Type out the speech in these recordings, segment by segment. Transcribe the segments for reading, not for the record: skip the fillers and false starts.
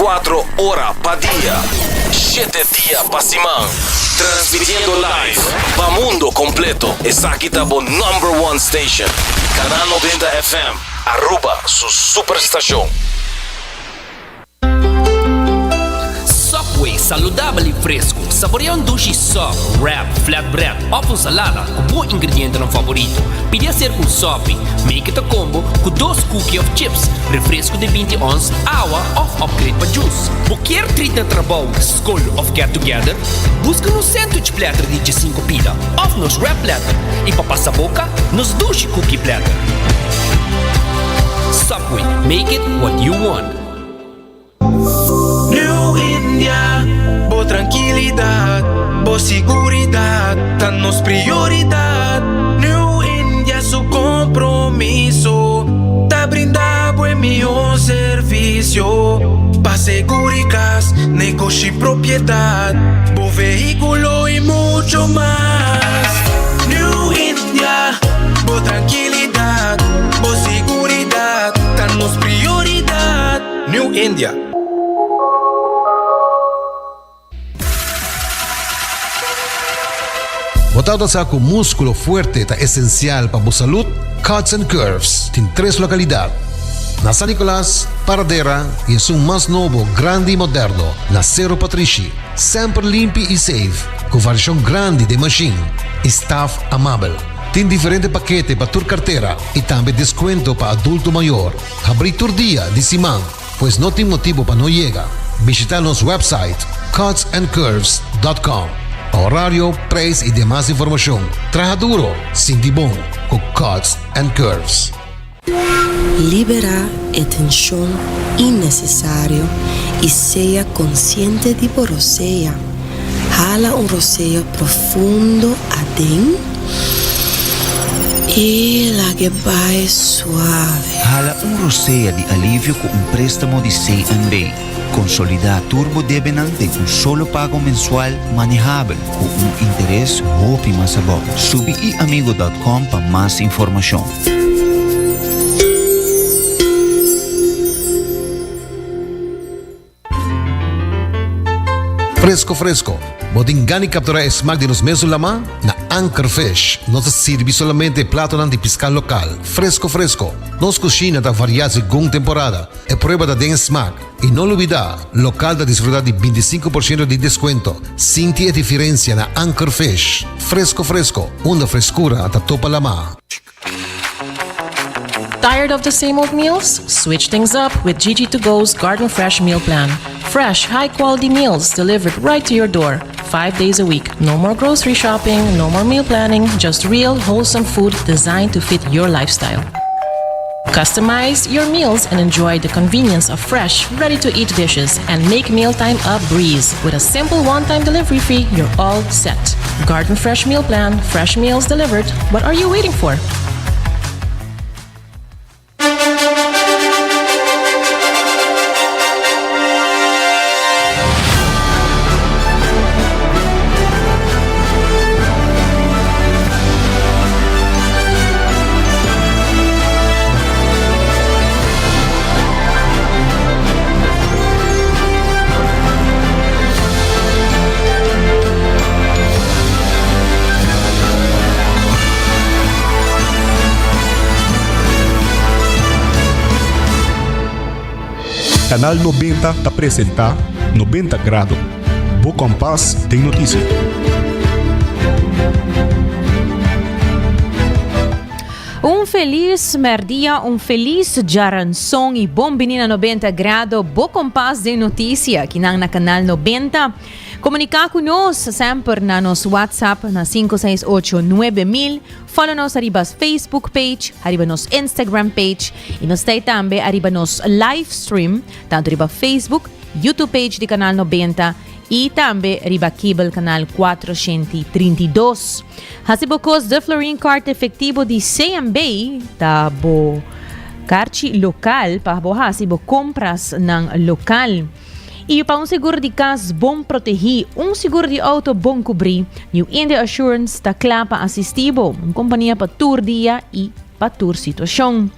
24 horas pa' día, 7 días pa' semana. Transmitiendo live pa' mundo completo. Esa aquí está por number one station. Canal 90 FM. Aruba, su superestación. Subway, saudável e fresco. Saboreia um sushi sub, wrap, flatbread ou com salada com bom ingrediente no favorito. Pide ser com sopi, make it a combo com 2 cookies of chips, refresco de 20 ons, água ou upgrade para juice. Qualquer treat na trabalho, school ou get together, busca no sandwich platter de 5 pila, ou nos wrap platter. E para passar a boca, nos sushi cookie platter. Subway, make it what you want. New India, boa tranquilidade, boa seguridade, tá nos prioridade. New India, su compromiso, tá brindar buen melhor serviço. Pa seguridade, negocio e propriedade, bom veículo e muito mais. New India, boa tranquilidade, boa seguridade, tá nos prioridade. New India. Botado sa com músculo fuerte ta esencial para a saúde, Cuts and Curves tem 3 localidades. Na San Nicolás, Paradera e é um mais novo, grande e moderno, na Cerro Patrici. Sempre limpo e safe, com variação grande de machine e staff amável. Tem diferentes paquetes para tua carteira e também desconto para adulto maior. Abrir todo dia de semana, pois não tem motivo para não chegar. Visitar nosso website cutsandcurves.com. Horário, preço e demais informação. Traja duro, sinti bom, com Cuts and Curves. Libera a tensão innecessária e seja consciente de roceia. Jala roceio profundo adentro e la que vai suave. Jala roceia de alívio com préstamo de C&B. Consolidar Turbo Debenante com solo pago mensual manejável com interesse ótimo sabor. Subiiamigo.com para mais informação. Fresco. Botingani capturar smack de nos mesos lama na Anchor Fish. Nos sirve solamente plato de pesca local. Fresco. Nos cocina da variedade según temporada. E prueba da den smack. E não olvidar, local da desfrutar de 25% de desconto. Sinti a diferença na Anchor Fish. Fresco. Uma frescura até topa lama. Tired of the same old meals? Switch things up with GG2Go's Garden Fresh Meal Plan. Fresh, high-quality meals delivered right to your door, 5 days a week. No more grocery shopping, no more meal planning, just real, wholesome food designed to fit your lifestyle. Customize your meals and enjoy the convenience of fresh, ready-to-eat dishes and make mealtime a breeze. With a simple one-time delivery fee, you're all set. Garden Fresh Meal Plan, fresh meals delivered. What are you waiting for? Canal 90 te apresenta 90 Graus. Bo Compass tem notícia. Feliz merdia, feliz jaranção e bom menina 90 graus. Bo Compass de notícia aqui na Canal 90. Comunicar conosco sempre na nosso WhatsApp na 5689000. Follow nos arriba Facebook page, arriba nos Instagram page e nos tem também arriba nos live stream, tanto arriba Facebook, YouTube page de Canal 90 e também arriba cable Canal 432. Hasibocos de Florin carta efetivo de C&B da bo carti local para bo hasibo compras ng local. E para seguro de casa bom proteger, seguro de auto bom cobrir, New India Assurance está clapa assistivo, companhia para tur dia e para tur situação.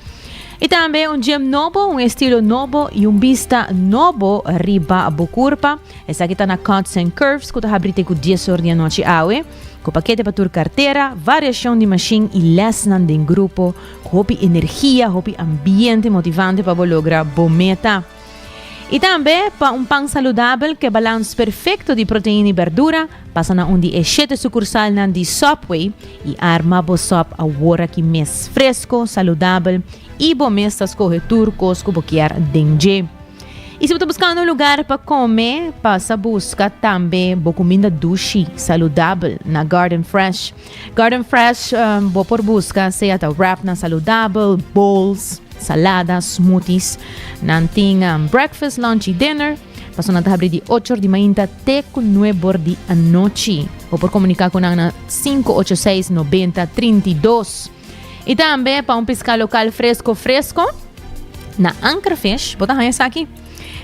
E também um gym novo, um estilo novo e um vista novo riba a Bocurpa. Essa aqui está na Cuts and Curves, que está abrindo com 10 horas da noite awe. Com paquete para tua carteira, variação de machine e lesson de grupo, com energia, ambiente motivante para lograr boa meta. E também para um pão saudável que balanço perfeito de proteína e verdura, passa na onde é 7 sucursal na de Subway e arma bo sop a hora que mês fresco, saudável e bom mês tas corre turcos que boquear dengue. E se você está buscando um lugar para comer, passa a buscar também boa comida sushi saudável na Garden Fresh. Garden Fresh, boa por busca, seja wrap na saudável, bowls, saladas, smoothies, nanting breakfast, lunch e dinner. Passa na abrir de 8 de manhã até 9 de noite. Ou por comunicar com na 586-90-32. E também para um pescar local fresco, na Anchor Fish, botar essa aqui.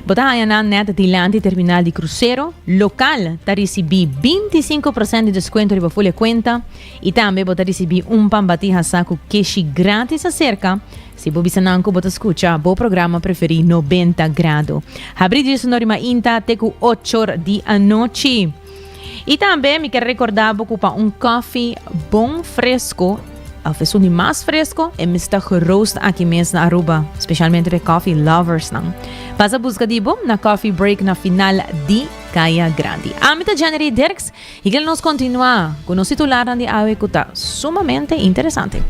Botar na net dilante terminal de cruzeiro local, tá receber 25% de desconto de folha conta e também botar receber pambatija saco cash grátis acerca. Se você bisananco bota escuta, bom programa preferi 90 graus. Abrir isso norma inta até 8 de noite. E também me quero recordar um coffee bom fresco. A versão de mais fresco é Mr. Roast aqui mesmo na Aruba, especialmente para coffee lovers. Passa a busca de bom na Coffee Break na final de Caia Grande. A mim é January Dirks e que nos continua com o titular de AWE que está sumamente interessante.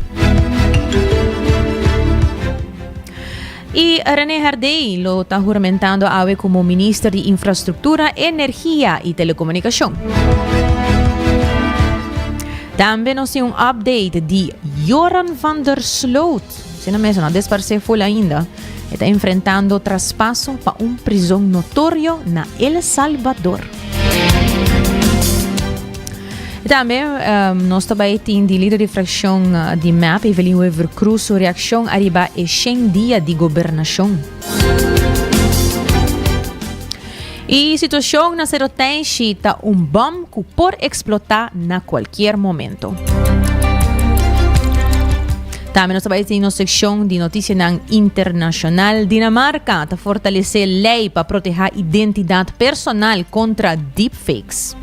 E René Herdey lo está juramentando a AWE como Ministro de Infraestrutura, Energia e Telecomunicação. Também nós temos update de Joran van der Sloot. Se não mesmo, não desparece full ainda. Está enfrentando traspasso para prisão notório na El Salvador. Também nós também temos de líder de fração de MAP, Evelyn Weaver Cruz, sua reação arriba a 100 dias de governação. E a situação na Serotense está bom que pode explotar na qualquer momento. Também nós trabalhamos na secção de notícias internacional. Dinamarca está fortalecer lei para proteger a identidade personal contra deepfakes.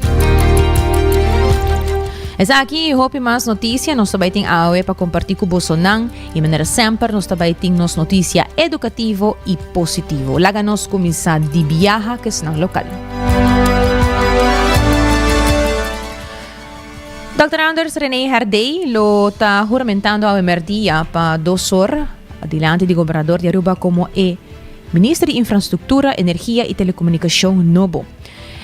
Essa aqui é mais notícias. Nós também temos a AWE para compartilhar com você. E maneira sempre, nós também temos notícias educativas e positivas. Lá nós começamos de viagem que é local. Dr. Anders René Herdey lo está juramentando a emerdia para 2 horas adiante de governador de Aruba como Ministro de Infraestrutura, Energia e Telecomunicação novo.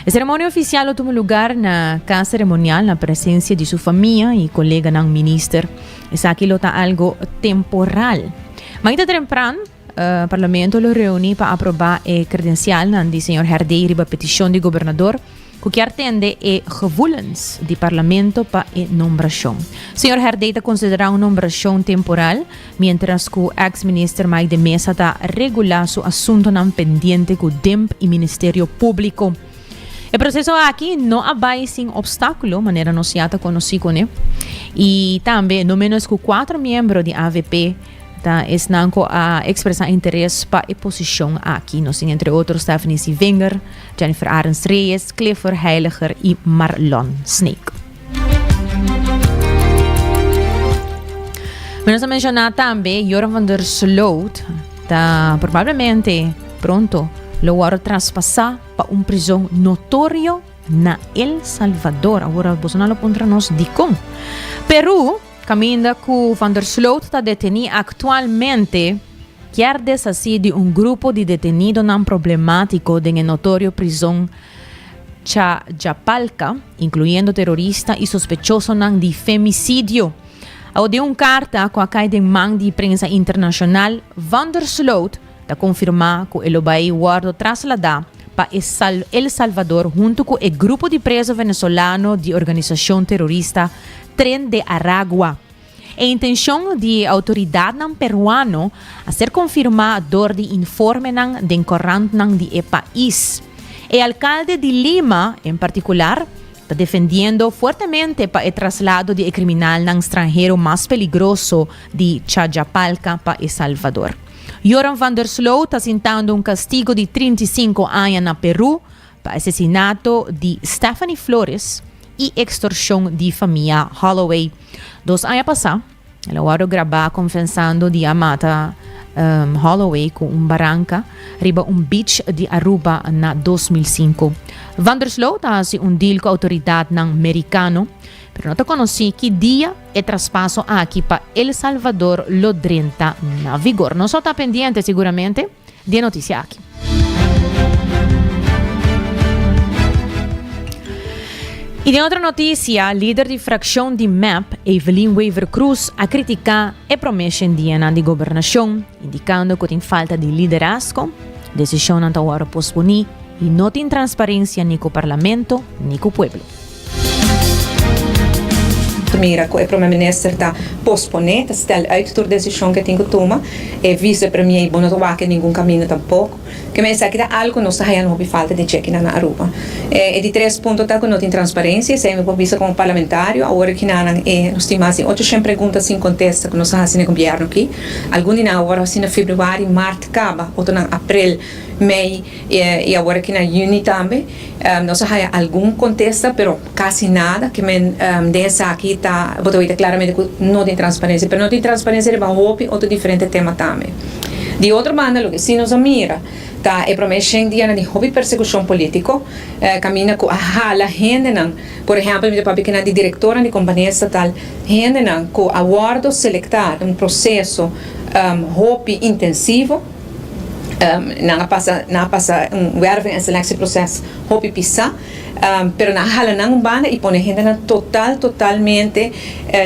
A cerimônia oficial tomou lugar na casa cerimonial na presença de sua família e colega ng ministro. Essa aqui está algo temporal. Mañana temprano, o Parlamento lo reúne para aprovar a credencial do Sr. Herdey riba petição de governador que atende a gevoelens do Parlamento para a nombração. O Sr. Herdey está considerando uma nombração temporal, mientras que o ex-ministro Mike de Mesa está regular seu assunto pendiente com o DEMP e Ministério Público. O processo aqui não vai sem obstáculo, maneira não se está conhecido, né? E também, no menos que 4 membros da AVP estão a expressar interesse para a posição aqui. Nós temos, entre outros, Stephanie C. Wenger, Jennifer Arens Reyes, Clifford Heiliger e Marlon Snake. Mas nós mencionar também, Joran van der Sloot está provavelmente pronto a traspassar para prisão notório na El Salvador. Agora, Bolsonaro contra nós de como. Peru, caminha que Van der Sloot está detenido atualmente, quer desasir de grupo de detenidos não problemático de notório prisão Chajapalca, incluyendo terrorista e sospechoso de femicídio. Ao de carta com a caída em mão de prensa internacional, Van der Sloot está confirmado que ele vai trasladar para El Salvador junto com o grupo de presos venezolano de organização terrorista Tren de Aragua. A intenção de autoridade peruana a ser confirmador de informe de corrente de país. O alcalde de Lima, em particular, está defendendo fortemente para o traslado de criminal estrangeiro mais peligroso de Chajapalca para El Salvador. Joran van der Sloot está sentando um castigo de 35 anos na Peru para assassinato de Stephanie Flores e extorsão de família Holloway. 2 anos passados, ela agora gravar confessando de amata Holloway com barranca riba beach de Aruba na 2005. Van der Sloot faz deal com a autoridade americana, pero não te conheci que dia é traspasso aqui para El Salvador lo 30 na vigor. Não só está pendiente seguramente de notícia aqui. E de outra notícia, líder de fração de MAP, Evelyn Weaver Cruz, a criticar a promessa indiana de governação, indicando que tem falta de liderazgo, decisão não está agora posponer e não tem transparência nem com o parlamento, nem com o povo. Mira, o primeiro-ministro está posponer, está stel uit door de decisão que tem que tomar, e vice-premier não está que nenhum caminho tampouco, que me diz que algo não está aí, não houve falta de check na Aruba. E de 3 pontos que não tem transparência, se me pode como parlamentário, agora que nós temos mais 800 perguntas sem contesta que nós fazemos no governo aqui, alguns agora assim em fevereiro, março, acaba, outro em abril, maio e agora aqui na junho também, nós temos algum contesta, pero quase nada, que me dessa aqui está, vou dizer claramente que não tem transparência, pero não tem transparência para outro diferente tema também. De outra banda, o que sim nos mira, tá é promessa indiana de hobby persecução político, caminha com a gente não, por exemplo, meu papi que é de diretora de companhia estatal, gente não com aguardo selectar processo hobby intensivo, não passa werving en selectieproces hobby pisa, pero na hala não banda e põe gente na totalmente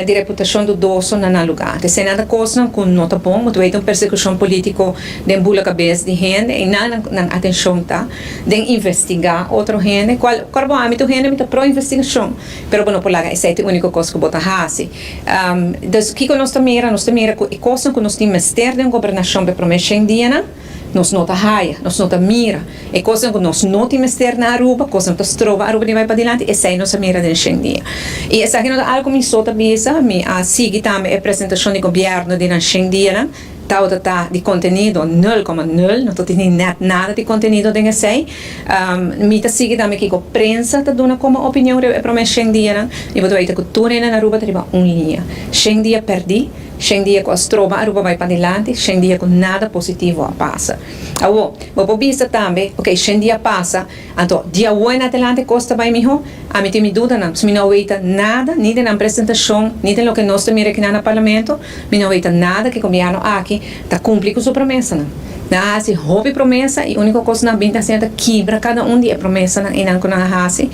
de reputação dudoso na lugar. Tem nada coisa com nota bom, muito bem persecução político de bula cabeça de gente e na atenção tá, de investigar outro gente, qual bom âmbito gente muito pro investigação, pero bueno por lá essa é a única coisa que bota hasi. Das que nós mira com coisa que nós temos ter de governação de promessa indiana. Nós não trabalha, nós não mira. É coisa que nós não temos ter na Aruba, coisa que nós trova a Aruba de vai para adiante, e sai nossa mira de Xendia. E essa aqui não é algo que me solta bisa, me a seguir também a apresentação de governo de Xendia, tá de conteúdo 0,0, não tem nada de conteúdo de sei. Me tá seguir também que a prensa tá dando como opinião para Xendia, e vou dizer que tudo na Aruba tem uma linha. Xendia perdi. Xendia com as trova Aruba vai para adiante, Xendia com nada positivo a passa. Vou vista também, ok, Xendia passa, então dia 1 adelante costa vai mijo, a mim tem me dúvida não, se me não veita nada, nem na apresentação, nem no que nós temos aqui no parlamento, me não veita nada que o governo aqui está cumprindo com sua promessa não. Na se houve promessa e a única coisa na vinda é quebra cada de promessa e não com a hasi,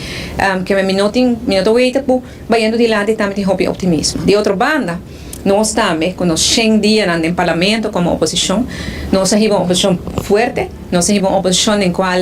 que me não veita por vai indo de lado e também tem houve optimismo. De outra banda nós também, quando Xendia no parlamento como oposição, nós temos uma oposição forte, nós temos uma oposição em qual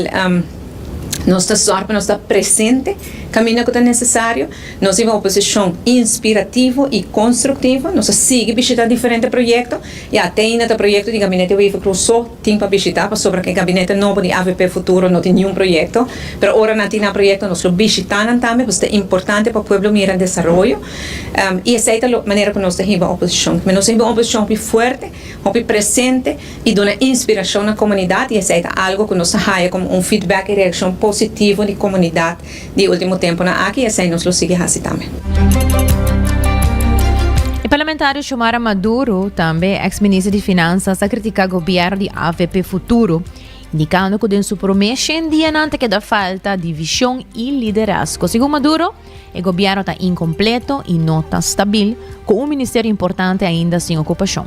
nós está presente, caminho que é necessário, nós temos uma oposição inspirativa e construtiva, nós seguimos visitando diferentes projetos, e até ainda o projeto de gabinete Weaver Cruz só tem para visitar, sobre que o gabinete novo de AVP Futuro não tem nenhum projeto, mas agora não tem projeto, nós lo visitamos também, porque é importante para o povo mirar desenvolvimento, e essa é a maneira que nós temos uma oposição, mas nós temos uma oposição muito forte, muito presente, e dá inspiração na comunidade, e essa é algo que nós temos como um feedback e reação positivo de comunidade de último tempo na aqui, e essa nós lo sigue assim também. O parlamentário Xiomara Maduro, também ex-ministro de Finanças, a criticar o governo de AVP Futuro, indicando que tem sua promessa indianante que dá falta de visão e liderazgo. Segundo Maduro, o governo está incompleto e não está estável, com um ministério importante ainda sem ocupação.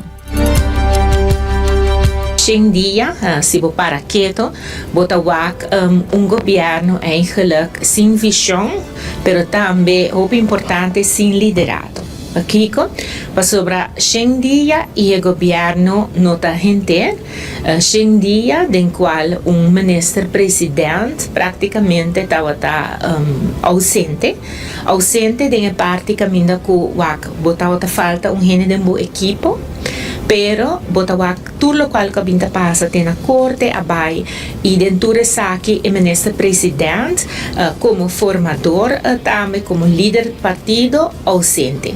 Xendia, se vou para quieto, bota governo eigenlijk sem visão, mas também é importante sem liderado. Aqui, sobre Xendia e o governo não está gente, Xendia, do qual ministro-presidente praticamente estava ausente de praticamente que botava falta gente de boa equipe. pero botawak tudo lo qual kabinta passa tem na corte abai e denture saki e ministro presidente como formador também como líder do partido ausente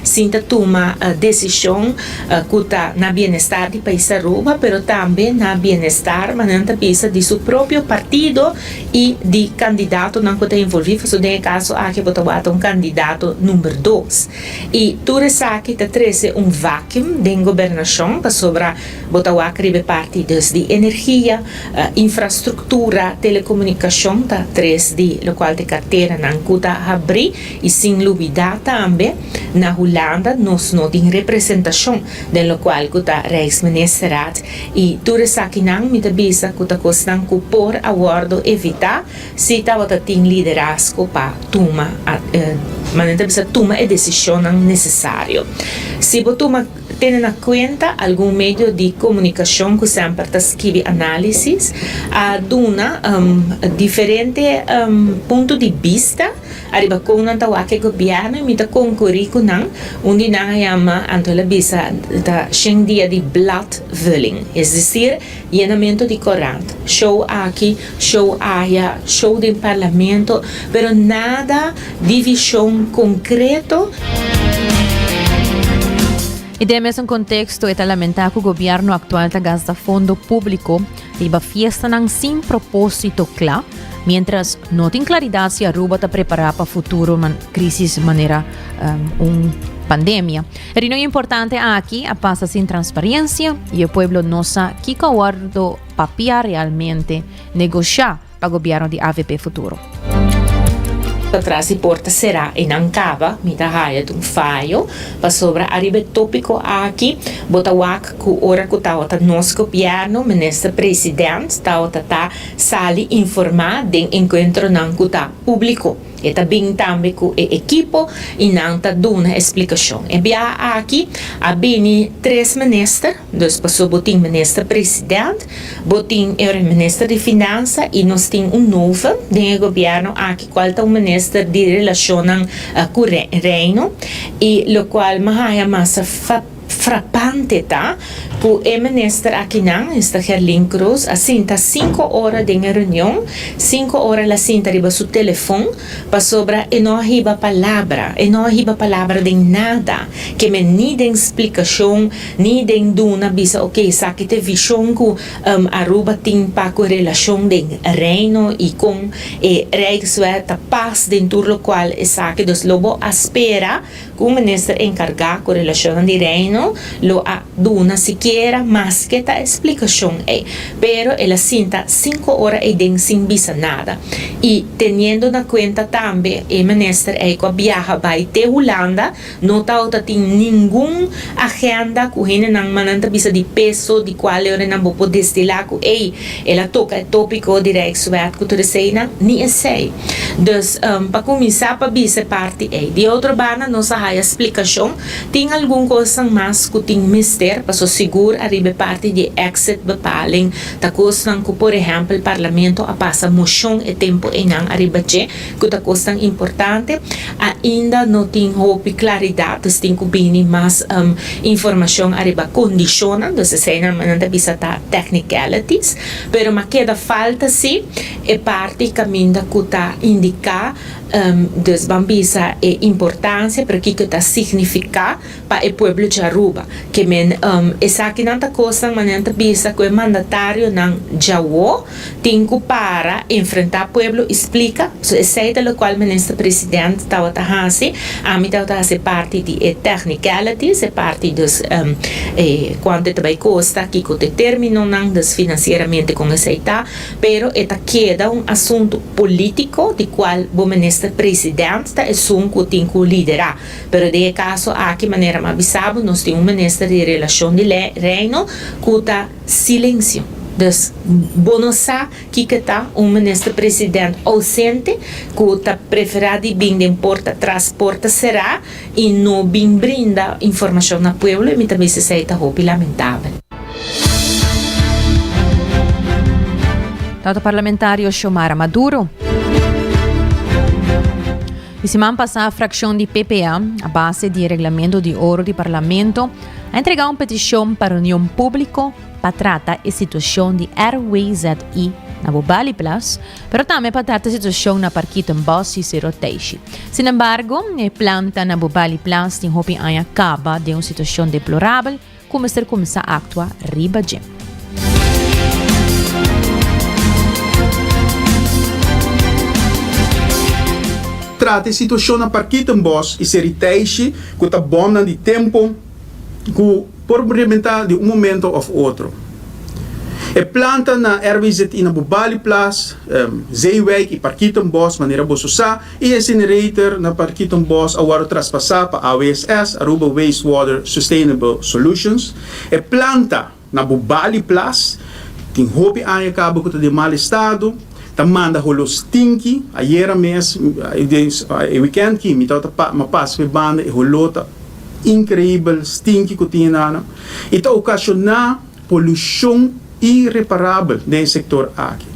sinta toma decisão kuta na bem-estar de país Aruba, pero também na bem-estar mananta pisa de seu próprio partido e de candidato não kuta envolvido so de caso aqui botawat candidato número 2 e ture saki ta trece vacuum de governação para sobra botawak ribe parte de energia, infraestrutura, telecomunicação ta três de lo qual de carteira nan kuta abri e sem dúvida também na Holanda nós não tem representação de lo qual kuta Rijksministeraat e ture saki nang mita bisa kuta kostan ku por awardo evitar se ta wata tem liderazgo pa tuma manenta bisa tuma e decisão necessário se botuma tendo na conta algum meio de comunicação que sempre está escreve análises aduna diferente ponto de vista arriba com não tá o que governo e mita concorrer com não onde não chama antola bisa da dia de bladvulling é dizer llenamento de corante show aqui show allá show de parlamento pero nada divisão concreto. E de mesmo contexto, é lamentar que o governo atual está gastando fundo público e a fiesta não sem propósito claro, mientras não tem claridade se a Aruba está preparada para o futuro crise maneira pandemia. É importante aqui a passa sem transparência e o povo não sabe que acordo papia realmente negociar para o governo de AVP futuro. Atrás e porta será em Ancava, mita raia de faio, para sobre arriba tópico aqui, botawak ku ora ku tauta nos governo, ministro presidente, tauta sali informar de encontro nan kuta público. E também também com o equipo e não está dando explicação. E bem aqui, há bem 3 ministros, dus passou botin ministro presidente, botin ministro de finanças e nós temos novo de governo aqui, qual é o ministro de relação com o reino e o qual é mais frappante tá o ministro aqui não está Gerlin Cruz assim tá 5 horas de reunião 5 horas la cinta riba su telefone para sobra e não riba palavra de nada que me nem de explicação nem de duna bisa ok saque te visão com Aruba tem para com relação de reino e com Rijkswet paz dentro do qual é saque dos lobo espera que o ministro encarregado com relação de reino lo a duna siquiera más que esta explicación pero ela cinta 5 horas e den sin visa nada y teniendo na cuenta también el ministro que viaja vai te Holanda no tauta tem ningún agenda que hene nang mananta visa de peso de qual ora na bo destilar que ela toca o tópico de Rijkswet que tu sei ni sei dus para começar para visa parte de outra banda nossa a explicação tem algum coisa mais que tem mister para seguro arriba parte de exit bepaling ta kostan ko por exemplo parlamento a passa moção e tempo enang arriba che que ta kostan importante ainda não tem hope claridade tem que bini mais informação arriba condiciona dus se na mananda bisa ta technicalities pero ma queda falta se e parte caminda que ta indicar dus bambisa e importância para que ta significa para o povo de Aruba que men essa que não tá coisa manenta bisa que o mandatário não jawo tem que para enfrentar o povo explica sei da qual ministro presidente estava tahasi a mim estava tahasi parte de technicalities é parte dos quanto também custa que o determinam não dos financeiramente com aceitar pero eta queda assunto político de qual o ministro presidente está que tem que liderar pero de caso aqui maneira mais bisabo nós temos ministro de relação de reino que está silêncio dus bonosa que está ministro presidente ausente que está preferado bem de porta transporta será e não bem brinda informação na pueblo e também se aceita roupa lamentável. Tanto parlamentário Xiomara Maduro. E semana passada, a fração de PPA, a base de regulamento de ouro do parlamento, a entregar uma petição para a União Pública para tratar a situação de RWZI na Bobali Plus, pero também para tratar a situação na Parquita Boss e Seroteixe. Sin embargo, a planta na Bobali Plus tem hopi a acaba de uma situação deplorável, como ser começar a actuar riba de. Trata a situação na Parquita Boss e Seroteixe, que está bom de tempo, que por implementar de um momento ou outro. A planta na RWZI na Bobali Plus, Zeewijk e Parquita Boss, maneira boa e a generator na Parquita Boss agora traspassar para a AWSS, Aruba Wastewater Sustainable Solutions. A planta na Bobali Plus tem hopi a acaba com de mal estado, tá manda rolo stinky, ayer mês, weekend que me tá passa pe banda e rolota incrível stinky que tinha na, e tá ocasiona poluição irreparável no setor aqui.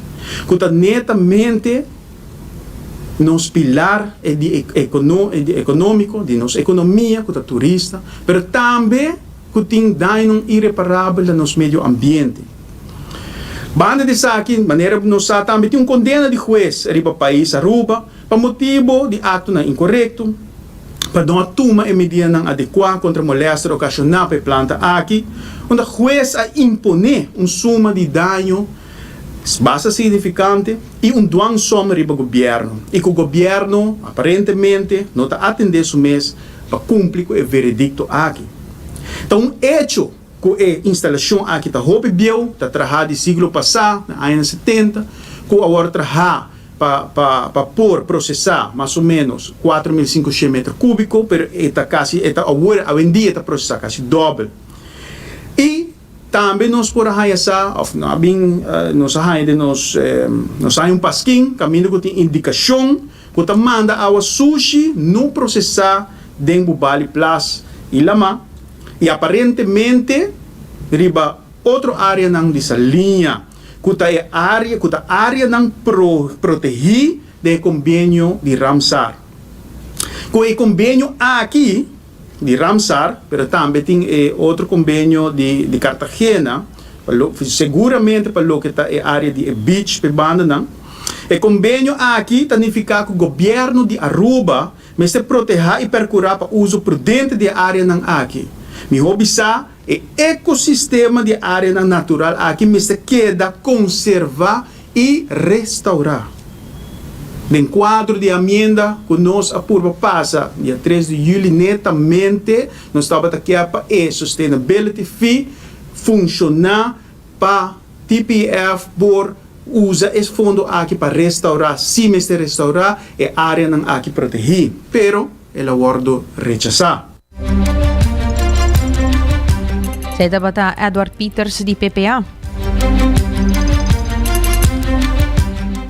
Que tá netamente nos pilar econômico de nossa economia, que tá turista, mas também que tem dano irreparável no nosso meio ambiente. Banda de aqui, maneira nós também tem condena de juiz riba país Aruba, para motivo de ato na incorreto, para dar uma toma e medida não adequada contra moléstia ocasional para a planta aqui, onde o juiz a impone suma de dano bastante significante e duan soma riba governo. E que o governo, aparentemente, não está atendendo isso mês para cumprir com o veredicto aqui. Então, hecho que a instalação aqui está hopi biel, está trabalhada do século passado, na anos 70, que agora trabalha para processar mais ou menos 4.500 metros cúbicos, mas agora, hoje em dia, está processando quase dobro. E também nós podemos nós há pasquim, caminho que tem indicação, que manda a sushi não processar dentro do Bobali Plus e lama, e aparentemente, riba outra área não dessa linha, que a área não protegida do convênio de Ramsar. Com o convênio aqui, de Ramsar, mas também tem outro convênio de Cartagena, seguramente para o que está a área de beach, para banda não. O convênio aqui significa que o governo de Aruba mas se proteger e percurar para uso prudente da área não aqui. Me observa o ecossistema de área natural aqui, mas se queda conservar e restaurar. No quadro de emenda que nós apurva passa, dia 3 de julho, netamente, nós estamos aqui para a Sustainability Fee funcionar para TPF por usa esse fundo aqui para restaurar, se me restaurar, a área não aqui proteger, pero ele acordo rechazar. Saya dapat Edward Peters di PPA.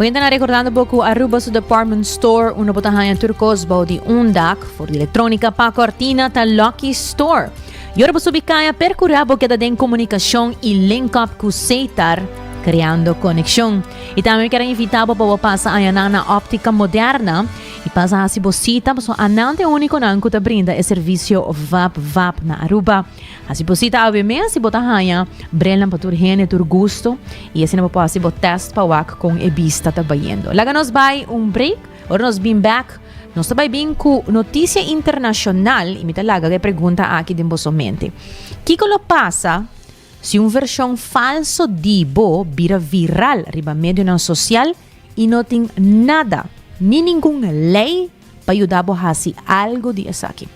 Hoy na recordando pouco Aruba su department store una botahanha turcos baudi undak for eletrónica pa cortina ta Lucky Store. Yorba subicaya percurabo que da den comunicação e link up ku Seitar criando conexão. E também quero invitar para passar a na óptica moderna e passar a Cibosita, so anante único na que brinda o serviço VAP na Aruba. A Cibosita obviamente se botar hanha brelan para tur hene tur gusto e assim não pode se test para wak com e vista tabayendo. Laga nos vai break or nos been back. Nós também bem com notícia internacional e me talaga que pergunta aqui de mente. Que lo passa se versão falso dibo vira viral riba medio social e não tem nada, nem nenhuma lei para ajudar a fazer algo disso aqui.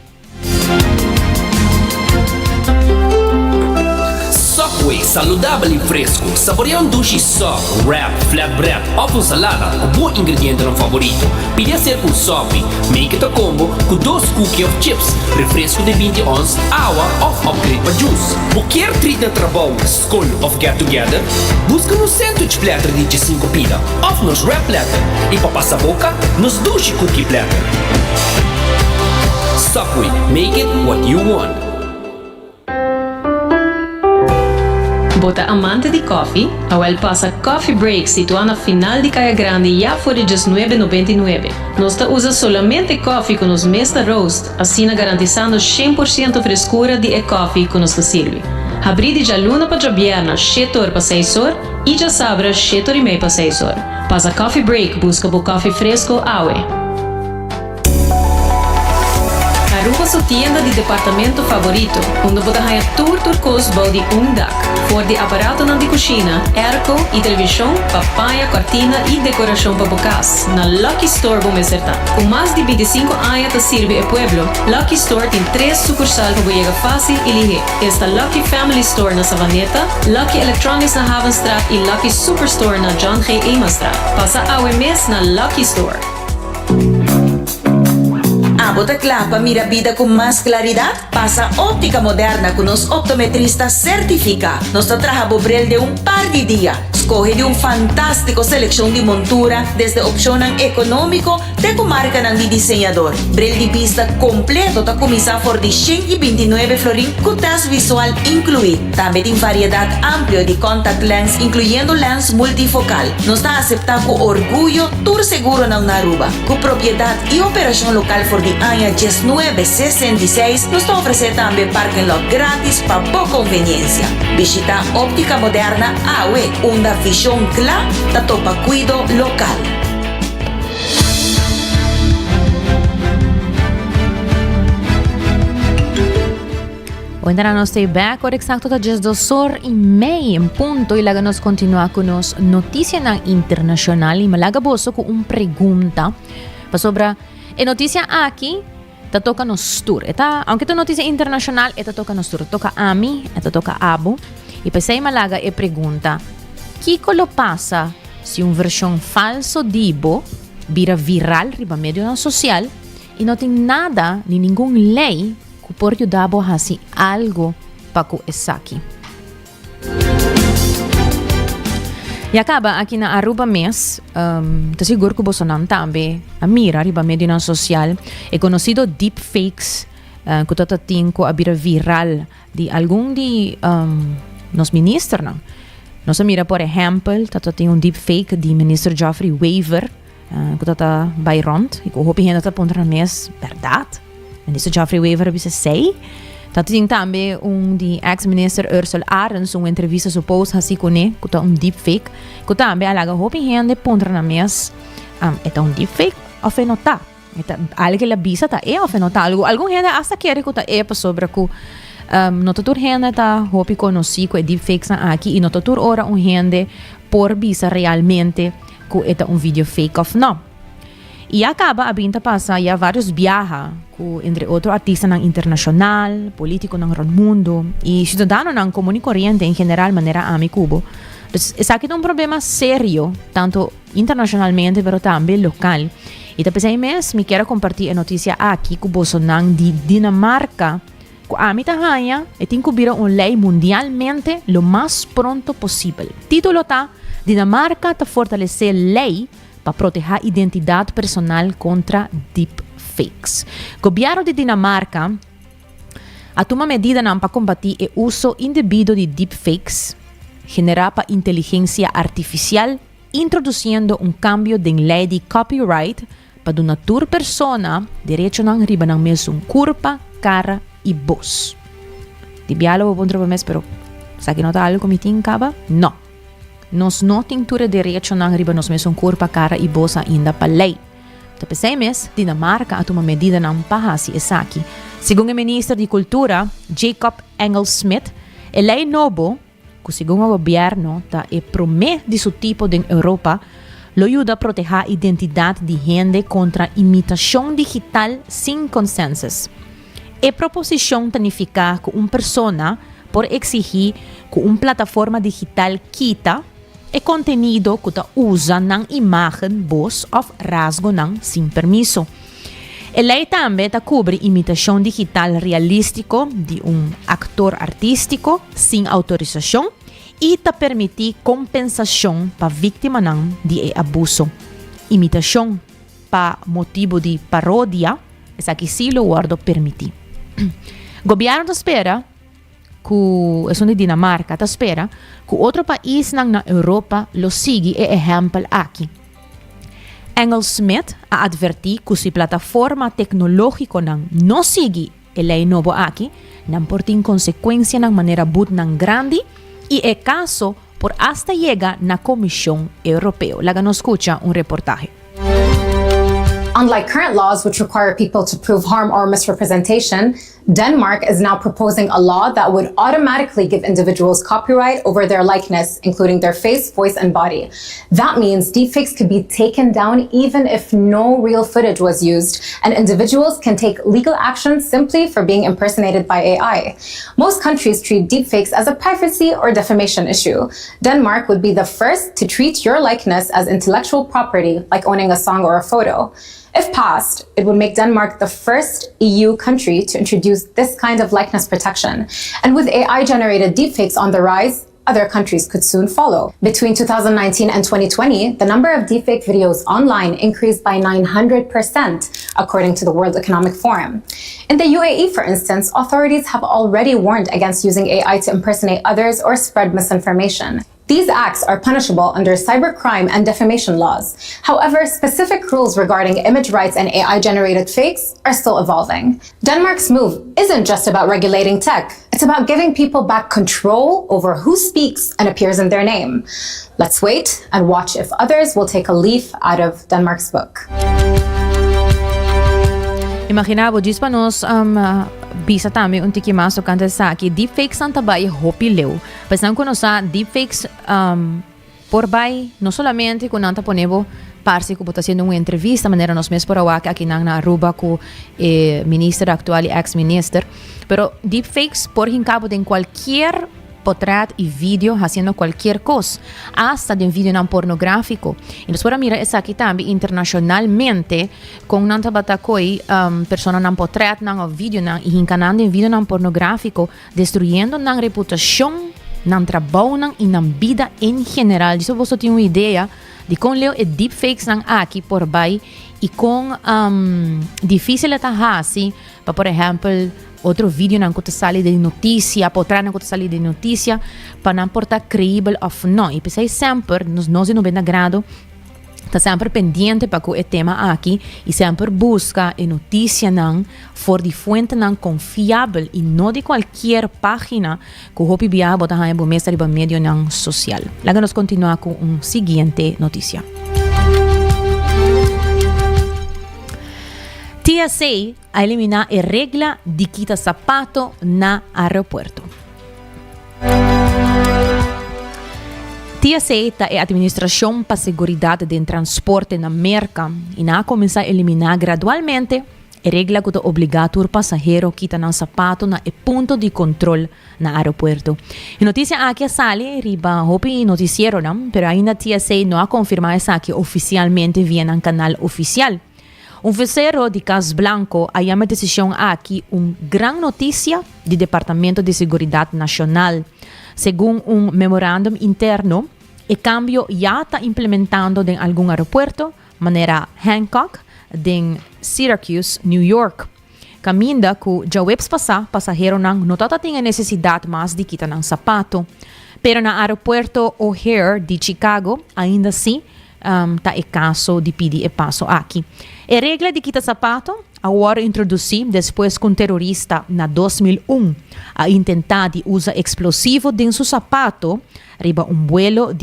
Subway, saudável e fresco. Saboreia dushi soft, wrap, flatbread, ou salada, com bom ingrediente no favorito. Pide ser com sopi, make it a combo com 2 cookies of chips, refresco de 20 ons, água ou upgrade para juice. Qualquer treat na trabalho, school of get together, busca no sandwich platter de 5 pida, ou nos wrap platter, e para passar a boca, nos dushi cookie platter. Subway, make it what you want. Bota amante de coffee, Awel passa Coffee Break situado na final de Caia Grande já por $19,99. Nós usa solamente coffee com os Mesta Roast, assim garantizando 100% frescura de coffee que nos serve. Abrir de luna para Jabiana, 7 horas para 6 horas, e já sabra 7 horas e meia para 6 horas. Passa Coffee Break, busca o coffee fresco, Awe. Aruba sua tienda de departamento favorito, onde você ganha turcos de dak, for de aparato de cozinha, airco e televisão, papaya, cortina e decoração para bocas. Na Lucky Store vamos acertar. Com mais de 25 anos de servir ao pueblo, Lucky Store tem 3 sucursais para chegar fácil e ligeiro. Esta Lucky Family Store na Savaneta, Lucky Electronics na Havenstraat e Lucky Superstore na John G. Emanstraat. Passa ao mês na Lucky Store. Bota clapa, mira vida con más claridad. Pasa óptica moderna con los optometristas certificados. Nos trabaja Bobrel de un par de días. Escoge de un fantástico selección de montura, desde opción económico, de comarca de diseñador. Brel de vista completo, ta comisa por de 129 florín, con test visual incluido. También en variedad amplia de contact lens, incluyendo lens multifocal. Nos da aceptado con orgullo, tour seguro na Aruba. Con propiedad y operación local por de año 1966, nos ofrece también parking lot gratis para boa conveniencia. Visita óptica moderna AWE, una visión clara, da topa cuido local. Hoy nos stay back, or exacto ta 2:30 en punto, y laga nos continua con nos noticias internacional y malaga boso con un pregunta pa sobra e noticia aqui ta toca nos tour. Eta aunque ta noticia internacional eta toca nos tour, toca a mí, eta toca a Abu. E pensei malaga e pergunta: Kiko lo passa se versão falso dibo vira viral riba medio social e não tem nada ni nenhum lei que pode ajudar a fazer algo para que isso aqui. E acaba aqui na Aruba mês, tá seguro que você não também a mira riba medio social é conhecido deepfakes que tá tinco a vira viral de algum de nos ministros não. Nós mira por exemplo, tá tem deepfake de ministro Geoffrey Weaver que tá by rond, e que hoop hen dat pontra mês verdade. Minister Geoffrey Weaver bisa sei. Tá tem também de ex-minister Ursula Arens entrevista supposta assim com ele, que tá deepfake, que também alaga hoop hen de pontra na mês é deepfake of é nota. Eta algo la bisa tá é of nota algo gente hasta quer que tá é para sobre que notatur gente tá hopi conosci que deepfakes aqui e notatur ora gente por bisa realmente que é vídeo fake of não. E acaba a binta passa já vários viaja com entre outros artistas internacional, político no mundo e cidadano na comum e corrente em geral maneira a Cuba. Esse aqui é problema sério, tanto internacionalmente, mas também local. E depois mês me quero compartilhar a notícia aqui que Bolsonaro de Dinamarca a mí tahaya e tincubira lei mundialmente lo mais pronto possível. Título tá: Dinamarca tá fortalecer lei para proteger a identidade personal contra deepfakes. Governo de Dinamarca a toma medida para combater o uso indebido de deepfakes, generada para inteligência artificial, introduzindo cambio de lei de copyright para donar toda persona direito a riba ng mesmo corpo, cara e voz. Di diálogo contra o mês, pero sa que nota algo que me acaba? Não. Nós não temos direito a riba nos mesmo corpo, cara e voz ainda para lei. Depois mês, Dinamarca a uma medida não pahasi essa aqui. Segundo o ministro de Cultura, Jacob Engelsmith, a lei novo, que segundo o governo é promete de seu tipo de Europa, lo ajuda a proteger a identidade de gente contra imitação digital sem consensos. A proposição significa que uma pessoa pode exigir que uma plataforma digital quita o conteúdo que usa na imagem, voz ou rasgo sem permisso. A lei também cobre imitação digital realístico de ator artístico sem autorização e permite compensação para vítima de abuso. Imitação para motivo de paródia, essa aqui sim o guardo permite. Governo espera que es de Dinamarca, te espera, que otro país na Europa lo sigue e ejemplo aquí. Engel Smith ha advertido que si plataforma tecnológica no sigue el ley nuevo aquí, nan portin consecuencia nan manera but nan grande y el caso por hasta llega na Comisión Europea. La que nos escucha un reportaje. Unlike current laws, which require people to prove harm or misrepresentation, Denmark is now proposing a law that would automatically give individuals copyright over their likeness, including their face, voice, and body. That means deepfakes could be taken down even if no real footage was used, and individuals can take legal action simply for being impersonated by AI. Most countries treat deepfakes as a privacy or defamation issue. Denmark would be the first to treat your likeness as intellectual property, like owning a song or a photo. If passed, it would make Denmark the first EU country to introduce this kind of likeness protection. And with AI-generated deepfakes on the rise, other countries could soon follow. Between 2019 and 2020, the number of deepfake videos online increased by 900%, according to the World Economic Forum. In the UAE, for instance, authorities have already warned against using AI to impersonate others or spread misinformation. These acts are punishable under cybercrime and defamation laws. However, specific rules regarding image rights and AI-generated fakes are still evolving. Denmark's move isn't just about regulating tech. It's about giving people back control over who speaks and appears in their name. Let's wait and watch if others will take a leaf out of Denmark's book. Imaginabo, dispa nos bisa tami un tiki maso kanta sa ki deepfakes ang tabay hopi leu. Pues nang kuno sa deepfakes por bay no solamente kun nanta ponebo parsi ko puta haciendo una entrevista manera nos mes por awaka aquí nang na Aruba ko minister actual y ex minister, pero deepfakes por hincabo de cualquier portrait y video haciendo cualquier cosa, hasta de un video non pornográfico. Y nos podemos mirar esa aquí también internacionalmente con nanta batakoi persona non portrait non video non y hincanando en video non pornográfico, destruyendo non reputación, non trabajo non y non vida en general. Disso vos tiene una idea de con leo e deepfakes non aquí por bay y con difícil atahasi, para por ejemplo outro vídeo não que sale de notícia, potrà não que sale de notícia, para não portar creível ou não. E pensei sempre, nos 90 graus, está sempre pendente para que o tema aqui e sempre busca a notícia não for de fonte não confiável e não de qualquer página que o hopi bia bota aí bo mesa de medio não social. Lá nos continua com seguinte notícia. TSA a eliminar a regla de quita sapato na aeropuerto. TSA é a Administração para a Seguridade do Transporte na América e na começar a eliminar gradualmente a regla que obriga o passageiro quita na sapato na ponto de controle na aeropuerto. A notícia aqui sale riba hopi noticiero não, pero ainda TSA não ha confirmado essa aqui oficialmente via no canal oficial. Um vocero de Cas Blanco ha llamado a decisão aqui gran notícia do Departamento de Seguridade Nacional. Segundo memorandum interno, o cambio já está implementando em algum aeroporto, maneira Hancock, em Syracuse, New York. Caminda que já webs passar, passageiro não tem necessidade mais de quitar um sapato. Pero na aeroporto O'Hare de Chicago, ainda assim, tá o caso de pedir o passo aqui. A regra de quitar sapato agora introduzi depois que um terrorista na 2001 a intentar de usar explosivo em seu sapato riba vuelo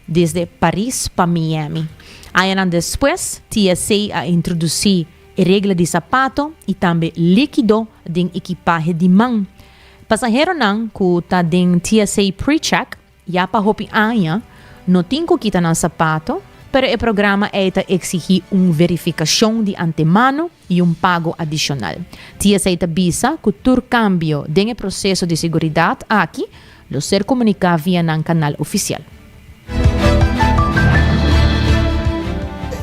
desde Paris para Miami. Anos depois, TSA a introduzir a regra de sapato e também líquido de equipagem de mão. Passageiro não que está em TSA pre-check já para hopi anha não tem que quitar no sapato, pero o programa exige uma verificação de antemano e pago adicional. TSA avisa que todo cambio no processo de seguridade aqui lo ser comunicado via no canal oficial.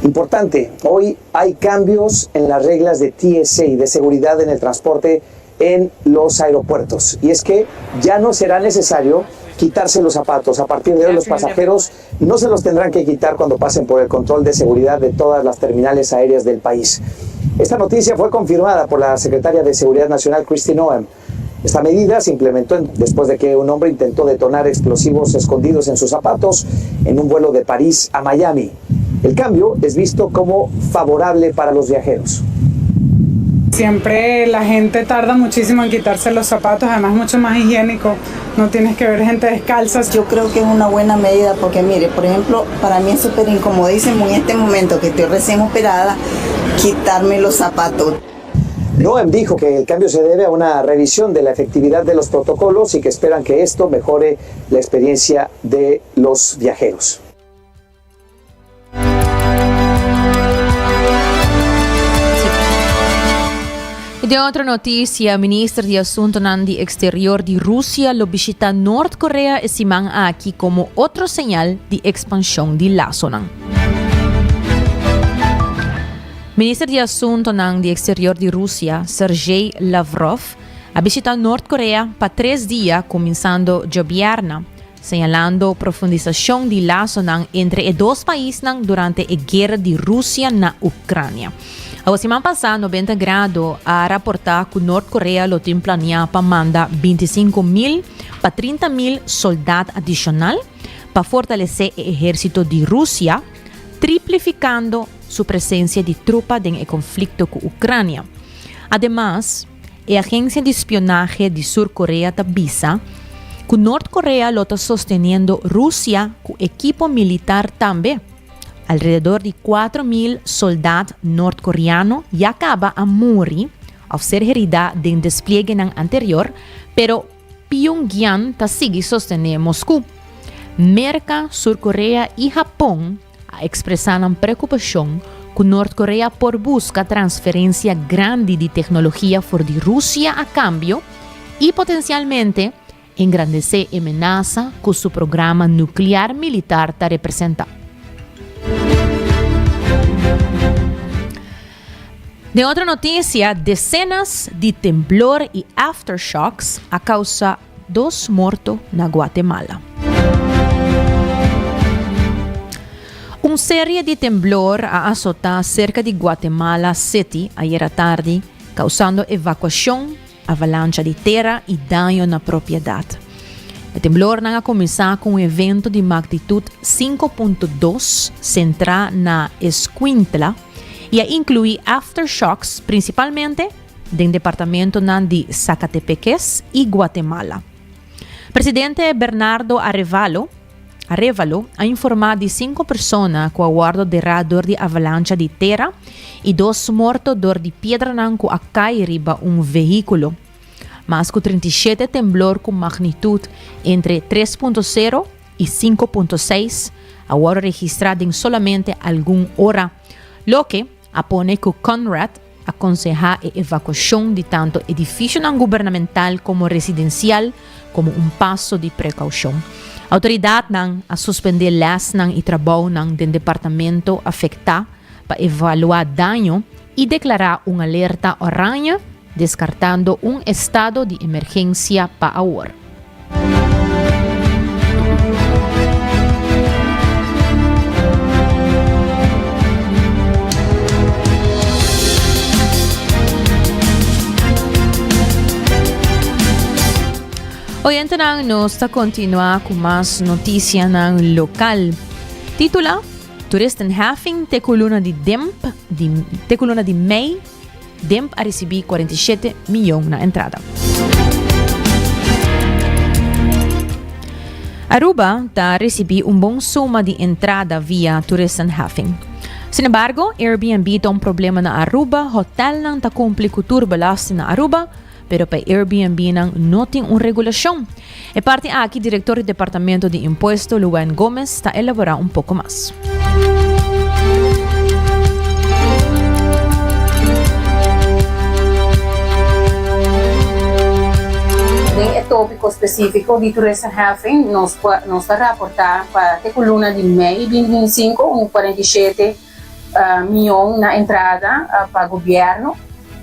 Importante, hoy hay cambios en las reglas de TSA, de seguridad en el transporte en los aeropuertos. Y es que ya no será necesario quitarse los zapatos. A partir de hoy los pasajeros no se los tendrán que quitar cuando pasen por el control de seguridad de todas las terminales aéreas del país. Esta noticia fue confirmada por la secretaria de Seguridad Nacional, Kristi Noem. Esta medida se implementó después de que un hombre intentó detonar explosivos escondidos en sus zapatos en un vuelo de París a Miami. El cambio es visto como favorable para los viajeros. Siempre la gente tarda muchísimo en quitarse los zapatos, además es mucho más higiénico, no tienes que ver gente descalza. Yo creo que es una buena medida porque mire, por ejemplo, para mí es súper incomodísimo en este momento que estoy recién operada, quitarme los zapatos. Noem dijo que el cambio se debe a una revisión de la efectividad de los protocolos y que esperan que esto mejore la experiencia de los viajeros. De otra noticia, ministro de Asuntos de Exterior de Rusia lo visita Norcorea y Simán aquí como otro señal de expansión de la zona. Ministro de Asuntos de Exterior de Rusia, Sergei Lavrov, ha visitado Norcorea para 3 días, comenzando ya viernes, señalando profundización de la zona entre los dos países durante la guerra de Rusia en Ucrania. La semana pasada, 90 grados a reportar que Norcorea lo tiene planeado para mandar 25.000 para 30.000 soldados adicionales para fortalecer el ejército de Rusia, triplicando su presencia de tropas en el conflicto con Ucrania. Además, la agencia de espionaje de Surcorea avisa que Norcorea lo está sosteniendo Rusia con equipo militar también. Alrededor de 4.000 soldados norcoreanos ya acaban a morir al ser herida del despliegue anterior, pero Pyongyang sigue sosteniendo Moscú. Merca, Surcorea y Japón expresaron preocupación que Norcorea por busca transferencia grande de tecnología por de Rusia a cambio y potencialmente engrandecer amenaza que su programa nuclear militar está representando. De otra noticia, decenas de temblor y aftershocks a causa 2 muertos en Guatemala. Una serie de temblor ha azotado cerca de Guatemala City ayer tarde, causando evacuación, avalancha de tierra y daño en la propiedad. El temblor ha comenzado con un evento de magnitud 5.2 centrado en Escuintla, y incluye aftershocks principalmente del departamento de Zacatepeques y Guatemala. Presidente Bernardo Arevalo ha informado de 5 personas que aguardan derrador de avalancha de tierra y 2 muertos de piedra que a caer riba un vehículo. Más que 37 temblor con magnitud entre 3.0 y 5.6 ahora registrado en solamente alguna hora, lo que apone que Conrad aconseja la evacuación de tanto edificio gubernamental como residencial como un paso de precaución. Autoridad a suspender las y trabajo del departamento afectado para evaluar daño y declarar una alerta orange, descartando un estado de emergencia para ahora. Hoy nos continúa con más noticias local. Titula Toeristenhaving te coluna de May. Demp a recibir 47 miljoen na entrada. Aruba ta recibi un bom suma de entrada via Toeristenhaving. Sin embargo, Airbnb tem problema na Aruba, hotel nang ta cumpre com turbelasting na Aruba, pero para Airbnb nang não tem uma regulação. E parte aqui, diretor do Departamento de Imposto, Luan Gomes, está a elaborar um pouco mais. Em tópico específico de Toeristenhaving, nós vamos reportar para a coluna de May 2025, 47 milhões na entrada para o governo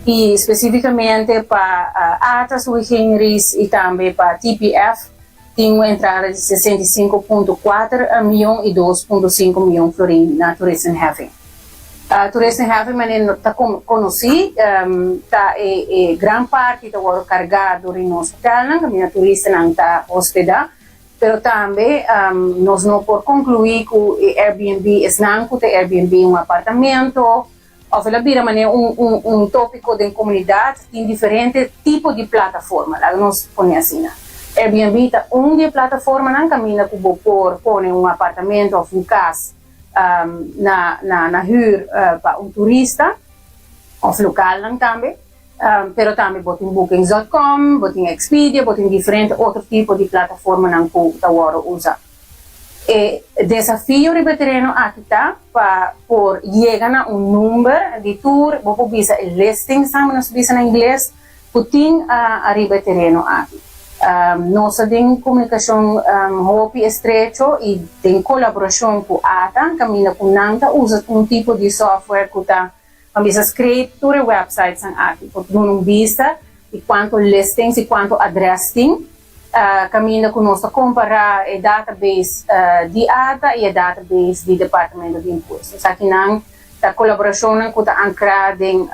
e especificamente para atas Wiginris e também para TPF, tem uma entrada de 65,4 milhões e 2,5 milhões florins na Toeristenhaving. Toeristen hebben men conheci, gran parte está cargado em nosso hotel, que os turistas não está hospedado, pero também nós não por concluir que o Airbnb não que Airbnb apartamento, ou pela vira maneira tópico de comunidade tem diferentes tipos de plataforma, lá nós põe assim, Airbnb está de plataforma não caminha que por pôr apartamento ou casa na huur para turista of local lang também, pero também botin bookings.com, botin Expedia, botin diferentes outros tipos de plataforma nang que tawaro usa. E desafio ribetereno aqui tá para por chegar a número de tour, vou bisa listing, estamos bisa na inglês, putin a ribetereno aqui. Nós temos comunicação hopi estreito e tem colaboração com a ATA, caminha com Nanta, usa tipo de software que está a escritura websites aqui, porque não vista e quanto listings e quanto address tem, caminha com nós comparar o database de ATA e o database do Departamento de Impostos. Aqui não a colaboração que está ancrada em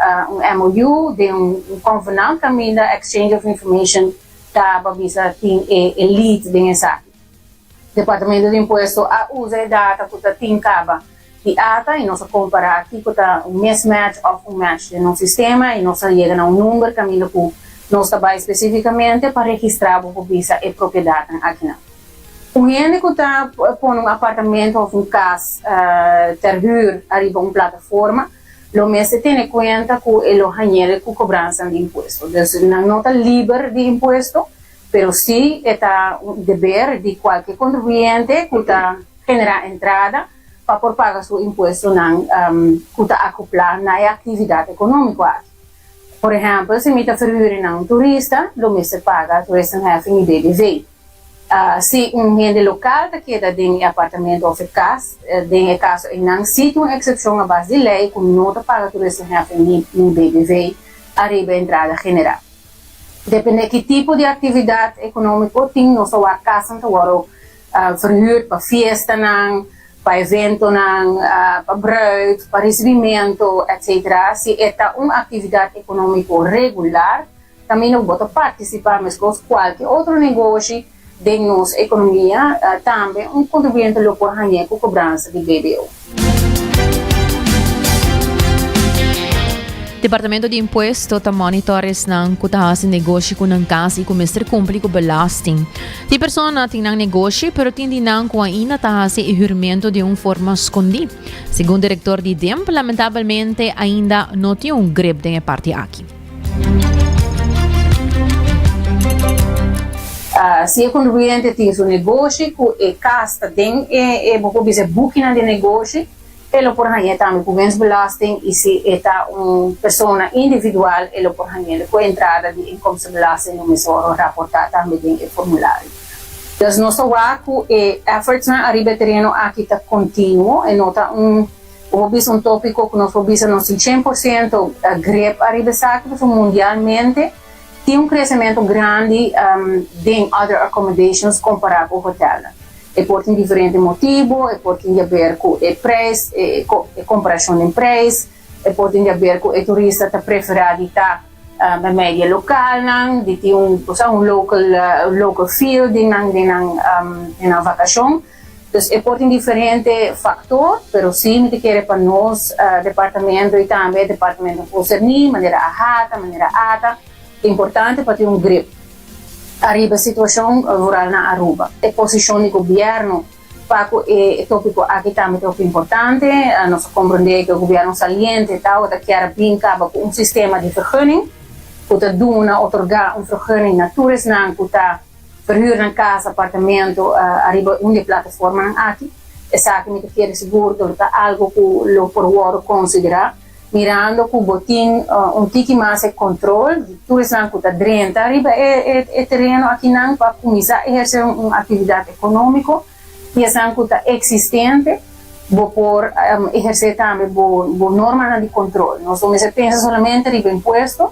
MOU, de convenant, caminha exchange of information para bisa tem elite dessa Departamento de Imposto a usa a data que tem caba de ATA e nós comparar aqui que tá mismatch of match no sistema e nós chega a número caminho que nós trabalha especificamente para registrar o bisa e propriedade aqui não. Gente que tá por apartamento ou casa ter huur arriba plataforma lo mês se tem conta que ele hanhele com cobrança de imposto. Então, não está livre de imposto, pero sí está um dever de qualquer contribuinte que está generar entrada para por pagar seu imposto que está acoplado na atividade econômica. Por exemplo, se me está verhuur turista, lo mês se paga turista heffing e BBV. Se gente local que queda em apartamento ou casa, em caso não existe uma exceção à base de lei que não paga turista em BBV, arriba a entrada general. Depende de que tipo de atividade econômica tem, nós só a casa agora verhuur para festa, para evento, para bruid, para recebimento, etc. Se é uma atividade econômica regular, também não pode participar, mas com qualquer outro negócio de nossa economia, também contribuinte local com cobrança de BBO. Departamento de Imposto ta monitores ng kutahas ng negosyo ko ng kasi kung Mr. Kumpli ko belasting. Di persona ting ng negosyo pero tindi nang kung inatahas e ihurmento de forma escondi. Segundo director de DEMP, lamentavelmente ainda não tem grip de parte aqui. Se o contribuinte tem seu negócio, que casta tem booking de negócio, ele por aí também com belasting e se é uma pessoa individual, ele por aí com entrada de income belasting no mesmo raportar também tem o formulário. Então nós trabalhamos e efforts na arriba terreno aqui está contínuo e nota um tópico que nós observamos 100% grep arriba saque mundialmente. Tem crescimento grande em other accommodations comparado com o hotel. É por diferentes motivos, é por tem a ver com o preço, a comparação de preço, é por tem a ver com o turista está preferido estar na média local, de ter local feel na vacação. Então, é por tem diferentes fatores, mas sim, me quer para nós, departamento e também departamento de concernir, maneira ahata, maneira ata, é importante para ter grip. Arriba a situação rural na Aruba. A posição do governo para o tópico aqui também é importante. Nós compreendemos que o governo saliente está quer bem com sistema de vergunning. Que está otorgar vergunning na turismo, que está verhuur na casa, apartamento, arriba uma plataforma aqui. Essa aqui me quer seguro que é algo que o por considerar. Mirando que o botim tiki mais controle de turismo que está dentro arriba é terreno aqui não para começar a exercer uma atividade econômica e essa que está existente vou por exercer também boa norma de controle. Nós não pensa somente arriba imposto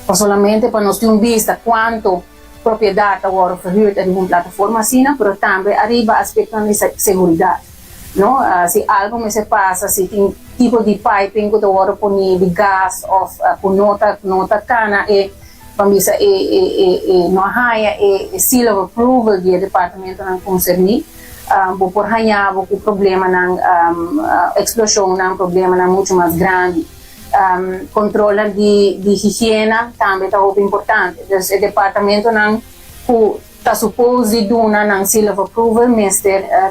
ou somente para nós ter vista quanto propriedade agora verhuurd em uma plataforma assim, mas também arriba aspecto de segurança. no? Se algo me se passa, se tem tipo de piping que eu vou pôr de gás ou por nota cana e pambisa não há seal of approval do departamento não concernir, vou por ranhar, vou com problema não explosão não problema não muito mais grande. Controle de higiene também está muito importante. Então, o departamento não está suposto dar um seal of approval, mas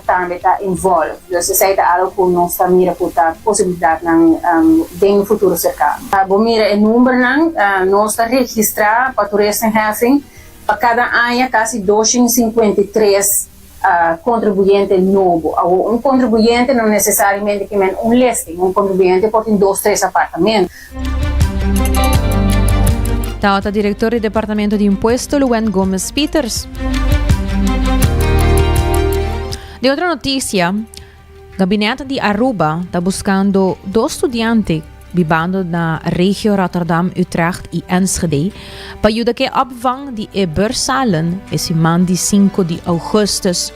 também está envolvido. Então, isso é algo que nós mira para a possibilidade no futuro cercano. Vou mirar o número nós está registrado para o Restenheffing para cada ano quase 253 contribuinte novo. Um contribuinte não necessariamente que um listing, um contribuinte pode ter 2, 3 apartamentos. Tauta diretor do Departamento de Imposto, Luen Gomes Peters. De outra notícia, o gabinete de Aruba está buscando 2 estudantes vivendo na região Rotterdam, Utrecht e Enschede para ajudar que opvang de Ebersalen esse maand de 5 de augustus.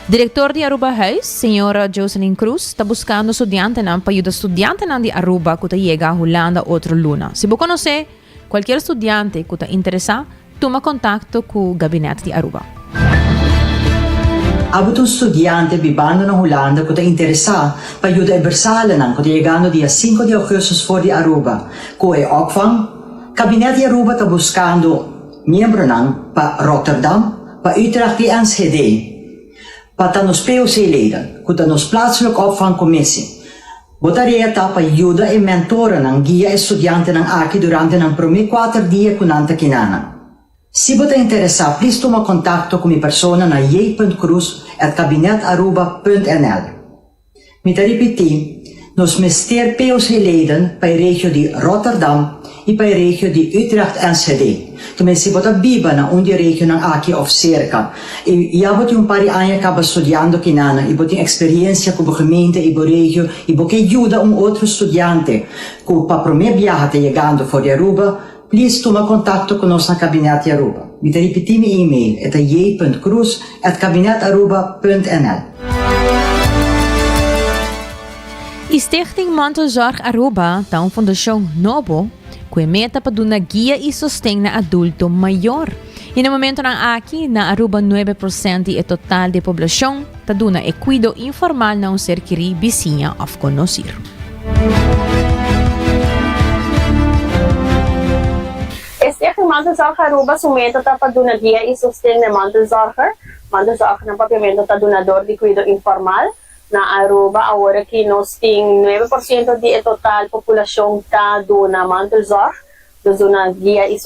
Diretor de Aruba Huis, senhora Jocelyn Cruz, está buscando estudantes para ajudar estudantes de Aruba que chegam a Holanda outra luna. Se você conhece qualquer estudante que está interessado, toma contato com o gabinete de Aruba. Abot estudiante vivendo na Holanda que está interessado para ajudar a Bersalen que está chegando dia 5 de agosto for de Aruba. Com o opvang, gabinete de Aruba está buscando membros para Rotterdam, para Utrecht e Enschede, para nos POC-leden, que está nos plaatselijke opvangcommissie. Botaria está para ajudar e mentoren guia estudante aqui durante os primeiros 4 dias com nanta kinana. Se você está interessado, please toma contato com minha persona na j.cruz@kabinetaruba.nl. Me repetir, nos ministério POC-leden para a região de Rotterdam e para a região de Utrecht Enschede. Também se você vive na região aqui ou cerca, e já você par de anos acaba estudando aqui e você tem experiência com a gemeente e a região, e você ajuda outro estudante que para a primeira viagem chegando fora de Aruba, please toma contato conosco na Gabinete de Aruba. Me repetir meu e-mail, é j.cruz@kabinetaruba.nl. Stichting Mantelzorg Aruba está uma fundação nova com a meta para dar guia e sustento na adulto maior. E no momento aqui, na Aruba, 9% do total da população está dando cuidado informal na ser querido vizinha ou conhecer. Este Mantelzorg Aruba sumenta está para dar guia e sustento na Mantelzorger. Mantelzorger na papiamento está donador de cuidado informal. Na Aruba, agora que nós temos 9% da total população está dando Mantelzorg, dando guia e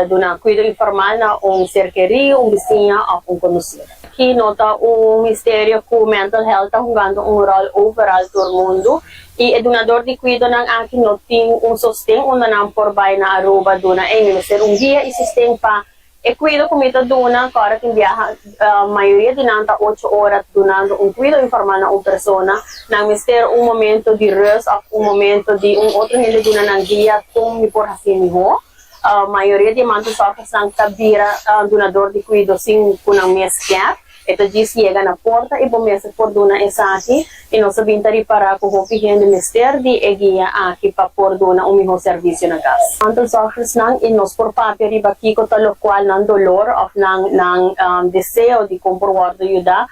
dando cuidado informal na ser querido, vizinha ou conhecido. Aqui nota ministério que o mental health está jogando rol overall todo mundo e o donador de cuidado aqui não tem sustento onde não por bem na Aruba dona ser guia e sistema para e cuido comida dona para que viaja a maioria de nanta 8 horas donando cuidado informal na persona na mister momento de rest ou momento de outro gente dona na guia como por assim nível a maioria de mantos só que são tabira donador de cuidado sem com a mesquer então diz chega na porta e começa por dona essa aqui e nós sabemos para com o gente mister de guia aqui para por dona melhor serviço na casa. Mantos só que são e nós por papel riba aqui com tal qual não dolor ou não desejo de comprovar de ajudar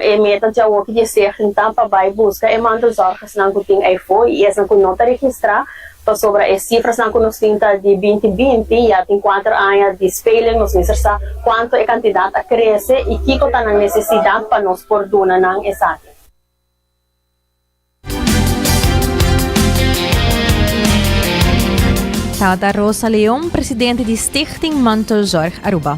e meta já o que dizer então para vai buscar e mantos só que são que tem iPhone e essa que não está registrar sobre as cifras que nós temos de 2020, já tem 4 anos de espelho, nós vemos quanto a quantidade cresce e que está a necessidade para nós por dona não exato. Tauta Rosa Leon, presidente de Stichting Mantelzorg Aruba.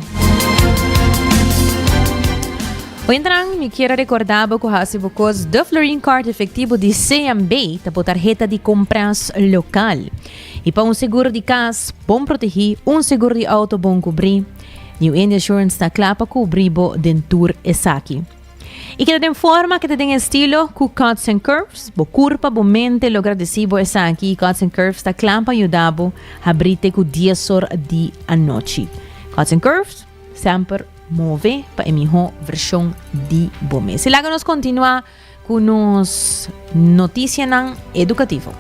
O entrang me quero recordar que hasi bukos the Florine Card efetivo de CMB tá por tarjeta de compras local. E para seguro de casa, bom proteger, seguro de auto bom cobrir. New India Insurance está claro para cobrir o dentur esaki. E que tem forma, que tem estilo, com Cuts and Curves, bo curva, bo mente, lo agradecido esaki. Cuts and Curves está claro para ajudar a abrir com 10 horas de anoche. Cuts and Curves, sempre move para a melhor versão de bom. Se lá nos continua con nos noticia ng educativo.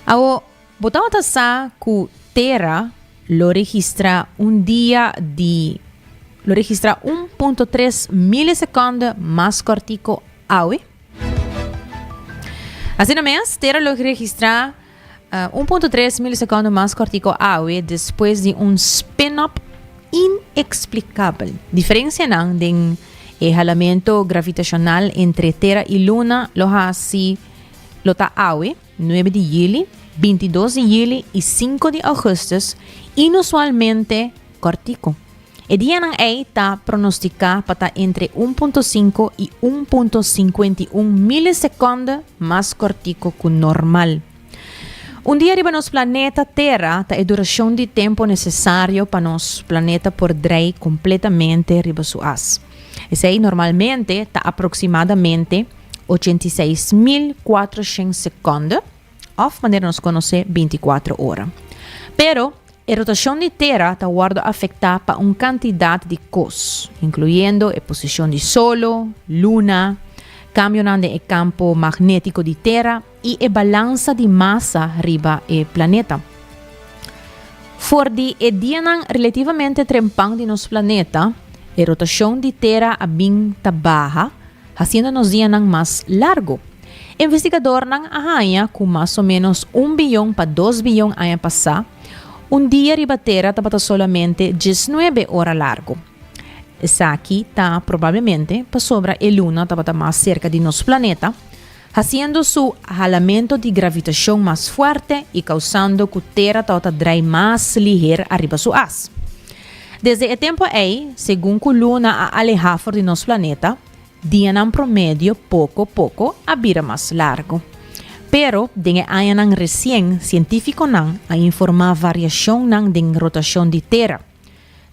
Awo, botaw ta sa ku Terra lo registra 1.3 milisecondo más cortico awe. Así nomás, Terra lo registra 1.3 milisecondo más cortico awe después de un spin-up inexplicable. Diferencia ng ding jalamiento gravitacional entre Terra y Luna lo hace lo ta awe 9 de julio, 22 de julio y 5 de agosto inusualmente cortico. El día ng está pronosticado para entre 1.5 y 1.51 milisecondo más cortico que normal. Un día arriba nos planeta Terra ta a duración de tiempo necesario para nos planeta por drei completamente arriba su as. Ese normalmente está aproximadamente 86.400 segundos, o manera nos conoce 24 horas. Pero la rotación de Terra está afectada por una cantidad de cosas, incluyendo la posición de Sol, Luna, cambio de campo magnético de Terra y la balanza de masa arriba del planeta. For the edianan relativamente trempang de nos planeta, la rotación de Terra a bien baja, haciéndonos dianan más largo. Investigador nang ahaya com mais ou menos 1 bilhão para 2 bilhões anos passar, um dia riba Terra estava solamente 19 horas largo. Essa aqui está provavelmente para sobre a Luna estava mais cerca de nosso planeta, haciendo su jalamiento de gravitação mais forte e causando que a Terra estava drai mais ligeira arriba su as. Desde o tempo aí, segundo que a Luna a alejar de nosso planeta, dia ng promedio poco a poco a vira mais largo. Pero, dinge ayan ng recien científico nang a informar variação ng ding rotação de Terra.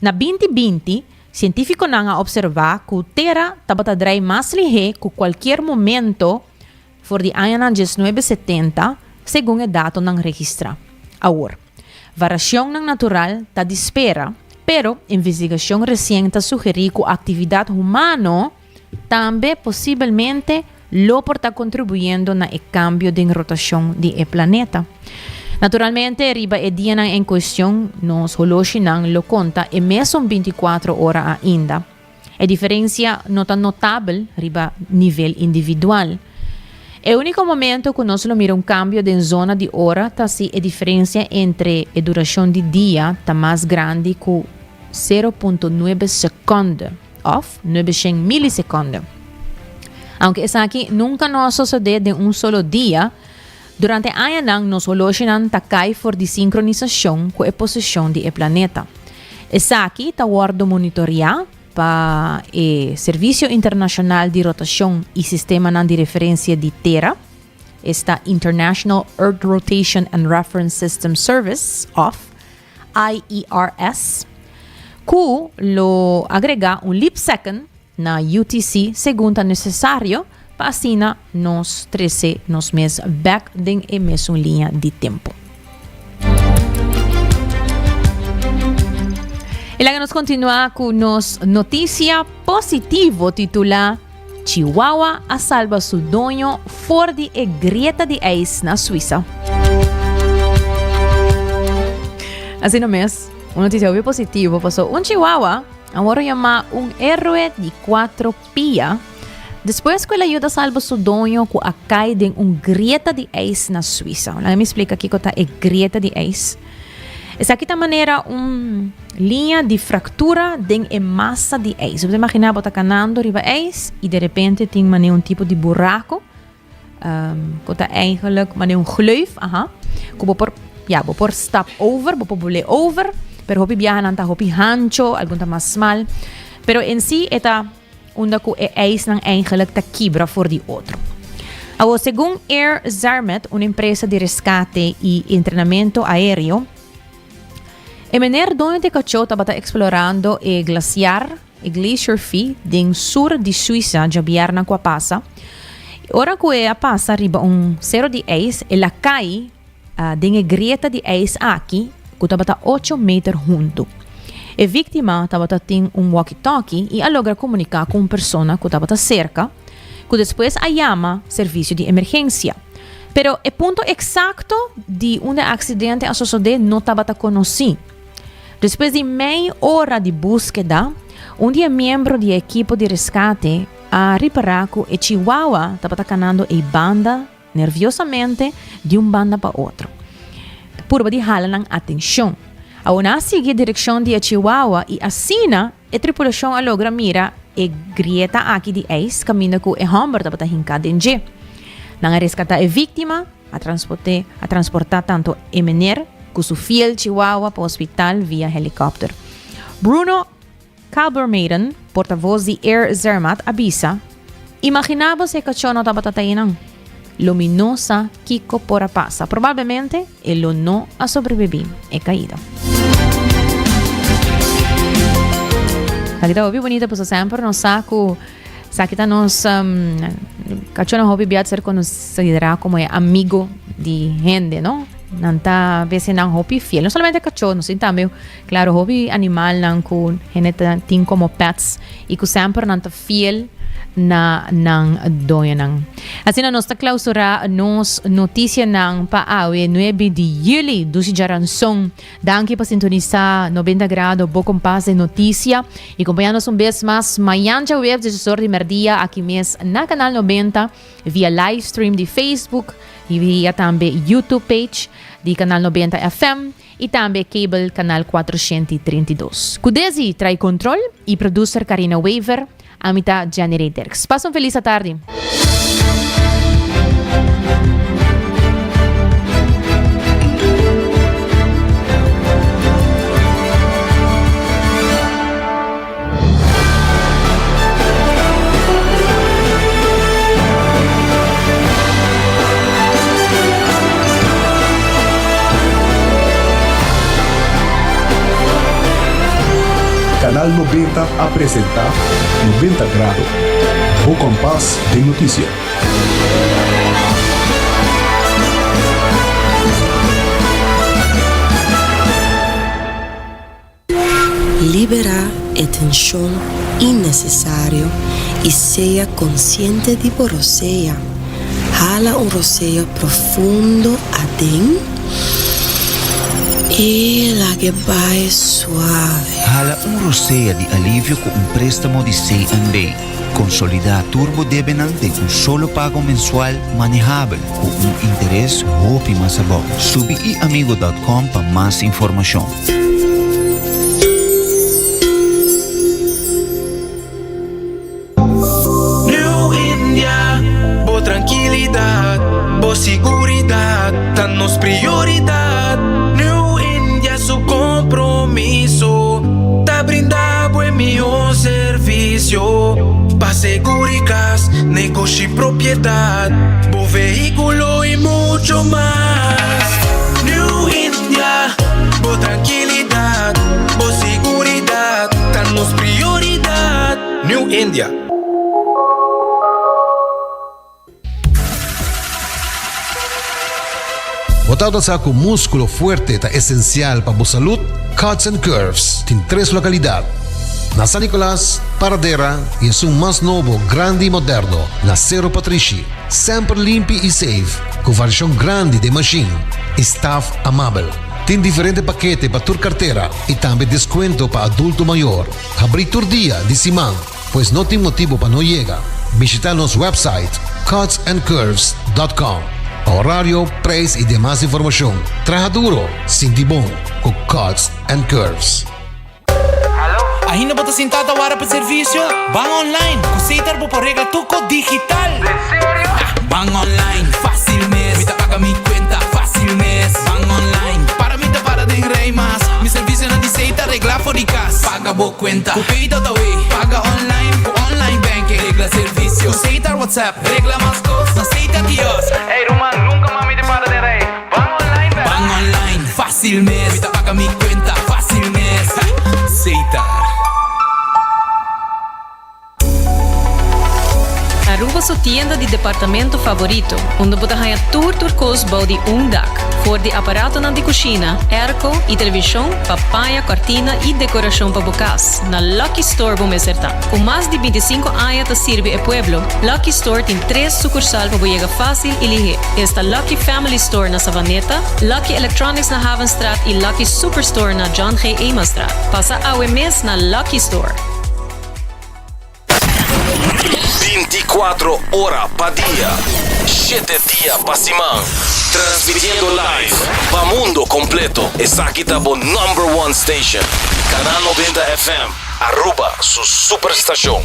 Na 2020, científico nang a observar que a Terra estava drai mais ligeira que qualquer momento for di ayan ng 1970, segundo o dato ng registra. Agora, variação ng natural está de espera, pero investigação recente sugere que a atividade humana também possivelmente lo porta contribuyendo na cambio de rotação do planeta. Naturalmente, riba e dia em questão, nos holoshi nang lo conta e mesmo 24 horas ainda. A diferença não tan notável riba nível individual. O único momento que nós lo mira cambio de zona de hora tá se a diferença entre a duração de dia tá mais grande que 0.9 segundos. Of 900 milisegundos. Aunque essa aqui nunca nos sucede de um solo dia, durante a ayanang nos holoxinan takay for de sincronização com a posição do planeta. Essa aqui está guardo monitorear para o Serviço Internacional de Rotação e Sistema de Referência de Terra, esta International Earth Rotation and Reference System Service, of IERS, que lo agrega leap second na UTC segundo necessário para assim nos 13 nos mes back din e mesma linha de tempo. E lá nos continua com nos notícia positivo titula Chihuahua a salva su dueño for de grieta de ice na Suíça. Assim no mês, uma notícia bem positiva passou Chihuahua, agora chama héroe de 4 pies, depois que ele ajuda a salvar seu dono que cai de grieta de ice na Suíça. Ela me explica aqui que é grieta de ice. Essa aqui é maneira linha de fractura de massa de ice. Você imagina botar canando riba ice e de repente tem maneira tipo de buraco, que é eigenlijk maneira gleuf, que vou por stop over, vou bule over. Pero hopi viajan anta hopi hancho, alguns mais mal. Pero en sí, esta onda que eis nang eigenlijk ta quebra for de outro. Agora, segundo Air Zarmet, uma empresa de resgate e treinamento aéreo, a maneira donde o cachorro estava explorando o glaciar Fee, do sul de Suíça, já vieram com a passa. Ora que a passa arriba zero de ice, ela cai de grieta de ice aqui, que estava 8 metros junto. A vítima estava tem walkie-talkie e logra comunicar com uma pessoa que estava cerca, que depois a chama serviço de emergência. Pero o ponto exacto de acidente a suceder não estava conhecido. Depois de meia hora de búsqueda, dia membro da equipe de resgate a reparar que o Chihuahua estava canando a banda nerviosamente de banda para outro. Por de jalar atenção. A una sigue a direção de Chihuahua e assina a tripulação a logra mira e grieta aqui de ex caminho com o Humber estava hincado em G. Nang rescata a vítima, a transportar tanto a menor como seu filho Chihuahua para o hospital via helicóptero. Bruno Kalbermaiden, porta-voz de Air Zermatt, avisa: imaginava se cachorro não estava tatainan. Luminosa Kiko por a passa. Provavelmente ele não a sobrevivido e caído. Kita hobby bonita pues sempre nos saco sakita nos cachorro hobby biat ser considerado como amigo de gente, ¿no? Nanta veces nan hobby fiel, no solamente cachorro, sino también claro hobby animal nan ku gente tin como pets y ku sempre nanta fiel na nang doyanang. Así na nossa clausura nos notícia nang paawe 9 de julho do Jaransong. Danke para sintonizar 90 graus Bocom Paz de notícia e acompanhar-nos vez mais amanhã web de Gestor de Merdia aqui mesmo na canal 90 via live stream de Facebook e via também YouTube page de canal 90 FM e também cable canal 432. Kudesi trai control e producer Karina Weaver. Amita Generators. Passa feliz tarde. Canal 90 apresenta 90 graus. Bocom Paz de notícia. Libera a tensão innecessária e seja consciente de roceia. Jala roceio profundo adentro. E la que vai suave. Hala roceia de alívio com préstamo de C&B. Consolidar turbo debenante com solo pago mensual manejável com interesse hopi mais bom. Subiiamigo.com para mais informação. New India, boa tranquilidade, boa seguridade, tá nos prioridade. New India, su compromiso, tá brindando en mejor servicio. Pa seguridad, negocio y propiedad, bo vehículo y mucho más. New India, bo tranquilidad, bo seguridad, tan nos prioridad. New India. Botado sa com músculo fuerte ta esencial para a saúde, Cuts and Curves tem 3 localidades. Na San Nicolás, Paradera e é um mais novo, grande e moderno, na Cerro Patrici. Sempre limpo e safe, com variação grande de machine. Staff amável. Tem diferentes paquetes para tua carteira e também desconto para adulto maior. Abrir todo dia de semana, pois não tem motivo para não chegar. Visitar nosso website cutsandcurves.com. Horário, preço e demais informação. Traja duro, sinti bom, com Cuts and Curves. Ainda bota sentada para o serviço? Van online, aceitar por regla tuco digital. ¿En serio? Van online, fácil mes. Me paga mi cuenta, fácil mes. Van online, para mí te para de rey más. Mi servicio no diceita, regla fóricas. Paga bo cuenta, copia da way. Paga online banking. Regla servicio, aceitar WhatsApp. Regla más cosas, aceita Dios. Hey Roman, nunca mami te para de rey. Van online, fácil mes. Me paga mi cuenta, fácil mes. Aceitar. Aruba su tienda tienda de departamento favorito, onde você ganha turcos body dak, for de aparato na de cozinha, airco e televisão, papaya, cortina e decoração para bocas. Na Lucky Store vamos acertar. Com mais de 25 anos te sirve o pueblo, Lucky Store tem 3 sucursal para você fácil e ligeiro. Esta Lucky Family Store na Savaneta, Lucky Electronics na Havenstraat e Lucky Superstore na John G. Emastraat. Passa ao mês na Lucky Store. 24 horas para día, 7 días para semana. Transmitiendo live para mundo completo. Esa aquí está por #1 station. Canal 90 FM. Aruba, su superestación.